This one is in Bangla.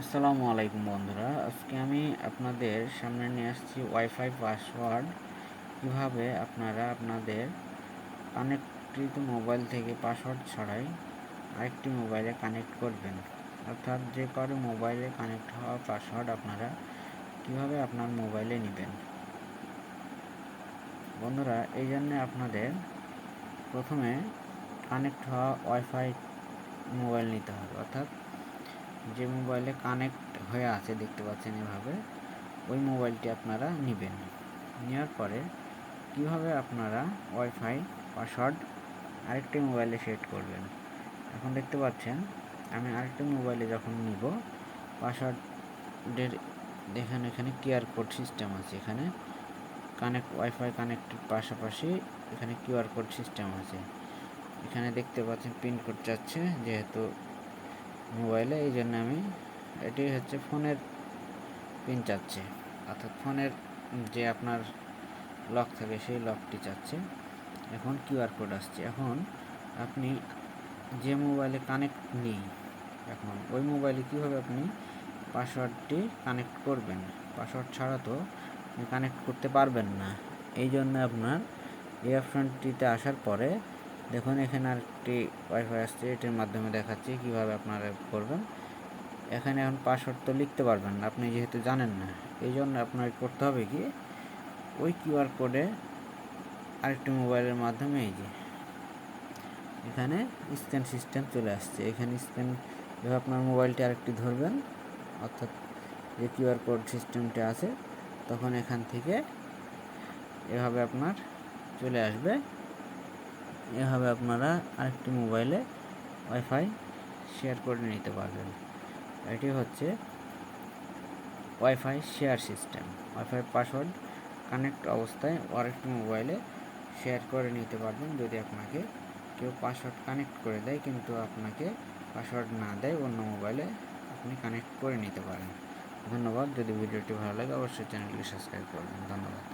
আসসালামু আলাইকুম বন্ধুরা, আজকে আমি আপনাদের সামনে নিয়ে আসছি ওয়াইফাই পাসওয়ার্ড কিভাবে আপনারা আপনাদের কানেক্টকৃত মোবাইল থেকে পাসওয়ার্ড ছাড়াই আরেকটি মোবাইলে কানেক্ট করবেন। অর্থাৎ যে কারো মোবাইলে কানেক্ট হওয়া পাসওয়ার্ড আপনারা কিভাবে আপনার মোবাইলে নেবেন। বন্ধুরা, এই জন্য আপনাদের প্রথমে কানেক্ট হওয়া ওয়াইফাই মোবাইল নিতে হবে। অর্থাৎ যে মোবাইলে কানেক্ট হয়ে আছে দেখতে পাচ্ছেন এভাবে, ওই মোবাইলটি আপনারা নেবেন। নেওয়ার পরে কিভাবে আপনারা ওয়াইফাই পাসওয়ার্ড আরেকটি মোবাইলে সেট করবেন। এখন দেখতে পাচ্ছেন আমি আরেকটি মোবাইলে যখন নিব, পাসওয়ার্ডের এখানে কিউআর কোড সিস্টেম আছে। এখানে ওয়াইফাই কানেক্টের পাশাপাশি এখানে কিউআর কোড সিস্টেম আছে। এখানে দেখতে পাচ্ছেন পিন কোড চাচ্ছে যেহেতু মোবাইলে, এই জন্য আমি এটি হচ্ছে ফোনের পিন চাচ্ছে, অর্থাৎ ফোনের যে আপনার লক থাকে সেই লকটি চাচ্ছে। এখন কিউআর কোড আসছে। এখন আপনি যে মোবাইলে কানেক্ট নেই, এখন ওই মোবাইলে কীভাবে আপনি পাসওয়ার্ডটি কানেক্ট করবেন। পাসওয়ার্ড ছাড়া তো কানেক্ট করতে পারবেন না। এই জন্য আপনার এই অপশনটিতে আসার পরে দেখুন এখানে আরেকটি ওয়াইফাই আসছে, এটির মাধ্যমে দেখাচ্ছি কীভাবে আপনারা করবেন। এখানে এখন পাসওয়ার্ড তো লিখতে পারবেন না আপনি যেহেতু জানেন না, এই জন্য আপনার করতে হবে কি, ওই কিউআর কোডে আরেকটি মোবাইলের মাধ্যমে এই যে এখানে স্ক্যান সিস্টেম চলে আসছে। এখানে স্ক্যান যখন আপনার মোবাইলটি আরেকটি ধরবেন, অর্থাৎ যে কিউআর কোড সিস্টেমটি আছে, তখন এখান থেকে এভাবে আপনার চলে আসবে। এভাবে আপনারা আরেকটি মোবাইলে ওয়াইফাই শেয়ার করে নিতে পারবেন। এটি হচ্ছে wifi share system. Wifi password connect অবস্থায় আরেকটি মোবাইলে শেয়ার করে নিতে পারবেন। যদি আপনাকে কেউ পাসওয়ার্ড কানেক্ট করে দেয় কিন্তু আপনাকে পাসওয়ার্ড না দেয়, অন্য মোবাইলে আপনি কানেক্ট করে নিতে পারেন। ধন্যবাদ। যদি ভিডিওটি ভালো লাগে অবশ্যই চ্যানেলটি সাবস্ক্রাইব করবেন। ধন্যবাদ।